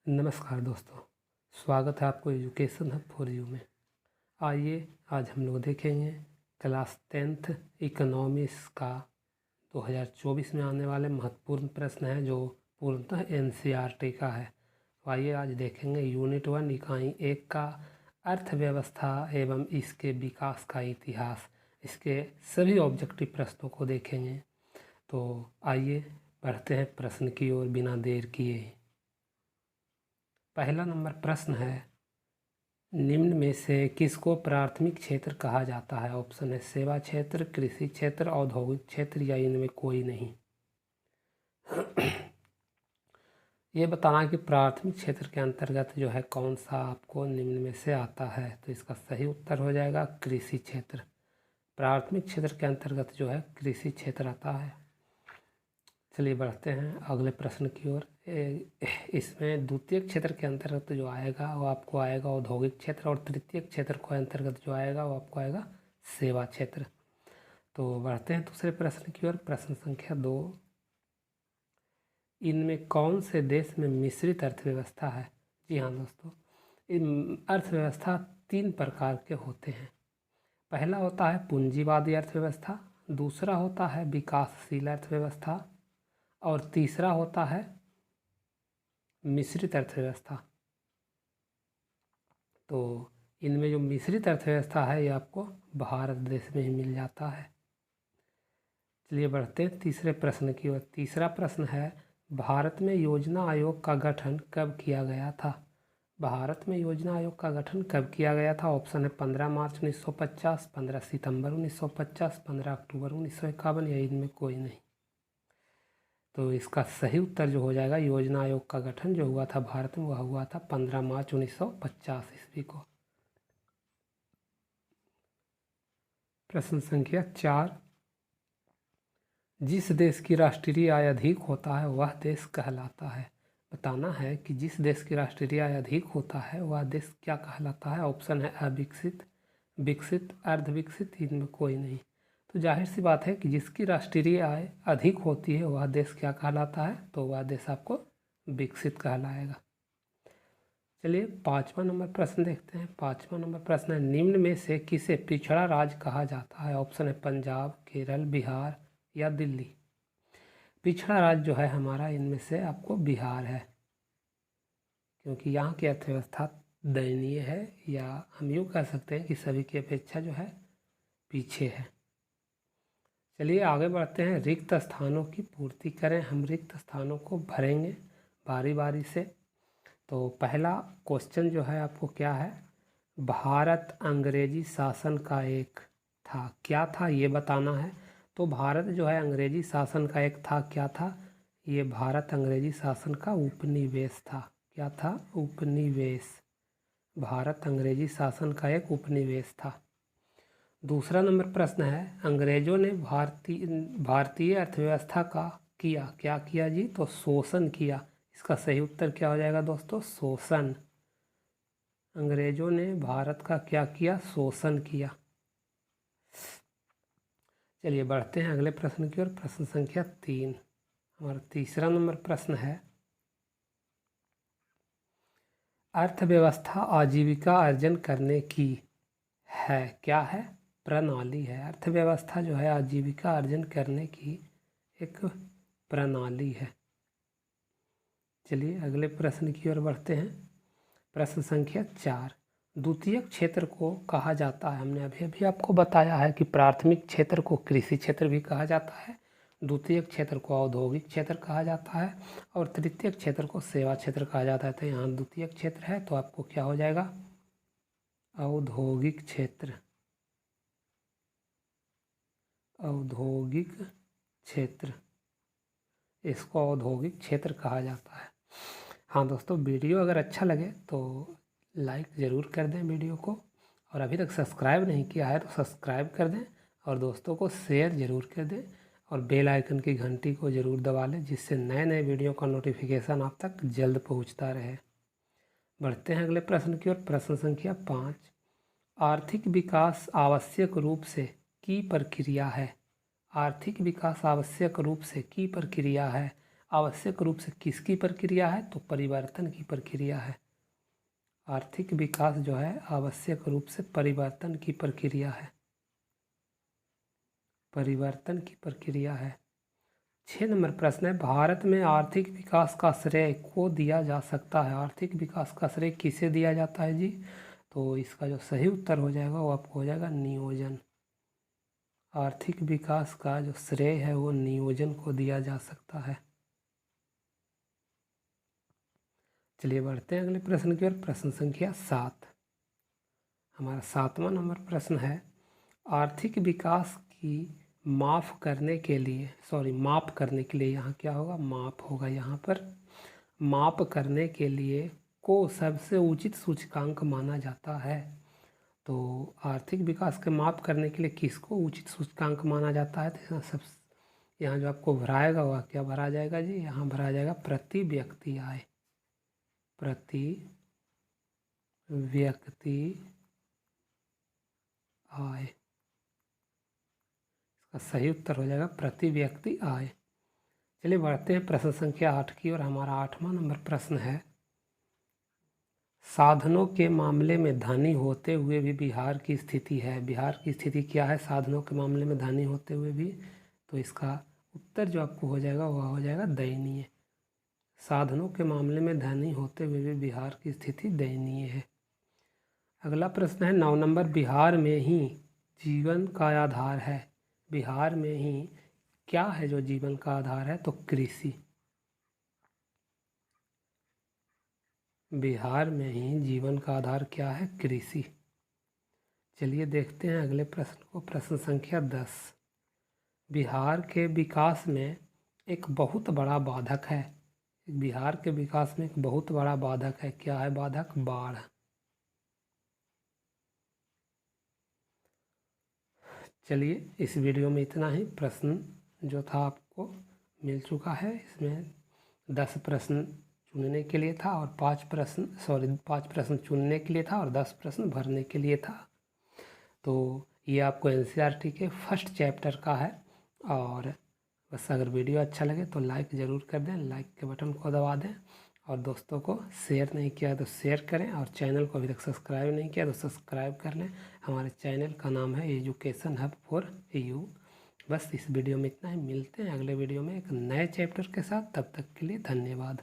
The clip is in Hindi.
नमस्कार दोस्तों, स्वागत है आपको एजुकेशन हब फॉर यू में। आइए आज हम लोग देखेंगे क्लास 10th इकोनॉमिक्स का 2024 में आने वाले महत्वपूर्ण प्रश्न हैं जो पूर्णतः एनसीईआरटी का है। तो आइए आज देखेंगे यूनिट 1 इकाई 1 का अर्थव्यवस्था एवं इसके विकास का इतिहास। इसके सभी ऑब्जेक्टिव प्रश्नों को देखेंगे। तो आइए बढ़ते हैं प्रश्न की ओर बिना देर किए। पहला नंबर प्रश्न है, निम्न में से किसको प्राथमिक क्षेत्र कहा जाता है? ऑप्शन है सेवा क्षेत्र, कृषि क्षेत्र, औद्योगिक क्षेत्र या इनमें कोई नहीं। ये बताना कि प्राथमिक क्षेत्र के अंतर्गत जो है कौन सा आपको निम्न में से आता है। तो इसका सही उत्तर हो जाएगा कृषि क्षेत्र। प्राथमिक क्षेत्र के अंतर्गत जो है कृषि क्षेत्र आता है। चलिए बढ़ते हैं अगले प्रश्न की ओर। इसमें द्वितीय क्षेत्र के अंतर्गत जो आएगा वो आपको आएगा औद्योगिक क्षेत्र, और तृतीय क्षेत्र के अंतर्गत जो आएगा वो आपको आएगा सेवा क्षेत्र। तो बढ़ते हैं दूसरे प्रश्न की ओर। प्रश्न संख्या 2, इनमें कौन से देश में मिश्रित अर्थव्यवस्था है? जी हाँ दोस्तों, अर्थव्यवस्था 3 प्रकार के होते हैं। पहला होता है पूंजीवादी अर्थव्यवस्था, दूसरा होता है विकासशील अर्थव्यवस्था, और तीसरा होता है मिश्रित अर्थव्यवस्था। तो इनमें जो मिश्रित अर्थव्यवस्था है ये आपको भारत देश में ही मिल जाता है। चलिए बढ़ते हैं तीसरे प्रश्न की ओर। तीसरा प्रश्न है, भारत में योजना आयोग का गठन कब किया गया था? भारत में योजना आयोग का गठन कब किया गया था? ऑप्शन है 15 मार्च 1950, 15 सितंबर 1950, 15 अक्टूबर 1951 या इनमें कोई नहीं। तो इसका सही उत्तर जो हो जाएगा, योजना आयोग का गठन जो हुआ था भारत में वह हुआ था 15 मार्च 1950 ईस्वी को। प्रश्न संख्या 4, जिस देश की राष्ट्रीय आय अधिक होता है वह देश कहलाता है। बताना है कि जिस देश की राष्ट्रीय आय अधिक होता है वह देश क्या कहलाता है। ऑप्शन है अविकसित, विकसित, अर्धविकसित, इनमें कोई नहीं। तो जाहिर सी बात है कि जिसकी राष्ट्रीय आय अधिक होती है वह देश क्या कहलाता है, तो वह देश आपको विकसित कहलाएगा। चलिए 5वां नंबर प्रश्न देखते हैं। 5वां नंबर प्रश्न है, निम्न में से किसे पिछड़ा राज्य कहा जाता है? ऑप्शन है पंजाब, केरल, बिहार या दिल्ली। पिछड़ा राज्य जो है हमारा इनमें से आपको बिहार है, क्योंकि यहाँ की अर्थव्यवस्था दयनीय है, या हम यूँ कह सकते हैं कि सभी की अपेक्षा जो है पीछे है। चलिए आगे बढ़ते हैं। रिक्त स्थानों की पूर्ति करें। हम रिक्त स्थानों को भरेंगे बारी बारी से। तो पहला क्वेश्चन जो है आपको क्या है, भारत अंग्रेजी शासन का एक था, क्या था ये बताना है। तो भारत जो है अंग्रेजी शासन का एक था, क्या था ये? भारत अंग्रेजी शासन का उपनिवेश था। क्या था? उपनिवेश। भारत अंग्रेजी शासन का एक उपनिवेश था। दूसरा नंबर प्रश्न है, अंग्रेजों ने भारतीय अर्थव्यवस्था का क्या किया जी? तो शोषण किया। इसका सही उत्तर क्या हो जाएगा दोस्तों? शोषण। अंग्रेजों ने भारत का क्या किया? शोषण किया। चलिए बढ़ते हैं अगले प्रश्न की ओर। प्रश्न संख्या 3, हमारा तीसरा नंबर प्रश्न है, अर्थव्यवस्था आजीविका अर्जन करने की है, क्या है? प्रणाली है। अर्थव्यवस्था जो है आजीविका अर्जन करने की एक प्रणाली है। चलिए अगले प्रश्न की ओर बढ़ते हैं। प्रश्न संख्या 4, द्वितीय क्षेत्र को कहा जाता है, हमने अभी अभी आपको बताया है कि प्राथमिक क्षेत्र को कृषि क्षेत्र भी कहा जाता है, द्वितीय क्षेत्र को औद्योगिक क्षेत्र कहा जाता है, और तृतीय क्षेत्र को सेवा क्षेत्र कहा जाता है। तो यहाँ द्वितीय क्षेत्र है तो आपको क्या हो जाएगा? औद्योगिक क्षेत्र। औद्योगिक क्षेत्र, इसको औद्योगिक क्षेत्र कहा जाता है। हाँ दोस्तों, वीडियो अगर अच्छा लगे तो लाइक ज़रूर कर दें वीडियो को, और अभी तक सब्सक्राइब नहीं किया है तो सब्सक्राइब कर दें, और दोस्तों को शेयर ज़रूर कर दें, और बेल आइकन की घंटी को ज़रूर दबा लें, जिससे नए नए वीडियो का नोटिफिकेशन आप तक जल्द पहुंचता रहे। बढ़ते हैं अगले प्रश्न की ओर। प्रश्न संख्या 5, आर्थिक विकास आवश्यक रूप से की प्रक्रिया है। आर्थिक विकास आवश्यक रूप से की प्रक्रिया है। आवश्यक रूप से किसकी प्रक्रिया है? तो परिवर्तन की प्रक्रिया है। आर्थिक विकास जो है आवश्यक रूप से परिवर्तन की प्रक्रिया है, परिवर्तन की प्रक्रिया है। 6 नंबर प्रश्न है, भारत में आर्थिक विकास का श्रेय को दिया जा सकता है? आर्थिक विकास का श्रेय किसे दिया जाता है जी? तो इसका जो सही उत्तर हो जाएगा वो आपको हो जाएगा नियोजन। आर्थिक विकास का जो श्रेय है वो नियोजन को दिया जा सकता है। चलिए बढ़ते हैं अगले प्रश्न की ओर। प्रश्न संख्या 7, हमारा 7वां नंबर प्रश्न है, आर्थिक विकास की माप करने के लिए यहाँ क्या होगा? माप होगा यहाँ पर। माप करने के लिए को सबसे उचित सूचकांक माना जाता है। तो आर्थिक विकास के माप करने के लिए किसको उचित सूचकांक माना जाता है? तो यहाँ जो आपको भराएगा वह क्या भरा जाएगा जी? यहाँ भरा जाएगा प्रति व्यक्ति आय। प्रति व्यक्ति आय, इसका सही उत्तर हो जाएगा प्रति व्यक्ति आय। चलिए बढ़ते हैं प्रश्न संख्या 8 की और हमारा 8वां नंबर प्रश्न है, साधनों के मामले में धनी होते हुए भी बिहार की स्थिति है। बिहार की स्थिति क्या है साधनों के मामले में धनी होते हुए भी? तो इसका उत्तर जो आपको हो जाएगा वह हो जाएगा दयनीय। साधनों के मामले में धनी होते हुए भी बिहार की स्थिति दयनीय है। अगला प्रश्न है 9 नंबर, बिहार में ही जीवन का आधार है। बिहार में ही क्या है जो जीवन का आधार है? तो कृषि। बिहार में ही जीवन का आधार क्या है? कृषि। चलिए देखते हैं अगले प्रश्न को। प्रश्न संख्या 10, बिहार के विकास में एक बहुत बड़ा बाधक है। बिहार के विकास में एक बहुत बड़ा बाधक है। क्या है बाधक? बाढ़। चलिए इस वीडियो में इतना ही। प्रश्न जो था आपको मिल चुका है। इसमें 10 प्रश्न चुनने के लिए था और 5 प्रश्न चुनने के लिए था और 10 प्रश्न भरने के लिए था। तो ये आपको एनसीईआरटी के फर्स्ट चैप्टर का है। और बस अगर वीडियो अच्छा लगे तो लाइक ज़रूर कर दें, लाइक के बटन को दबा दें और दोस्तों को शेयर नहीं किया तो शेयर करें और चैनल को अभी तक सब्सक्राइब नहीं किया तो सब्सक्राइब कर लें। हमारे चैनल का नाम है एजुकेशन हब फॉर यू। बस इस वीडियो में इतना ही। मिलते हैं अगले वीडियो में एक नए चैप्टर के साथ। तब तक के लिए धन्यवाद।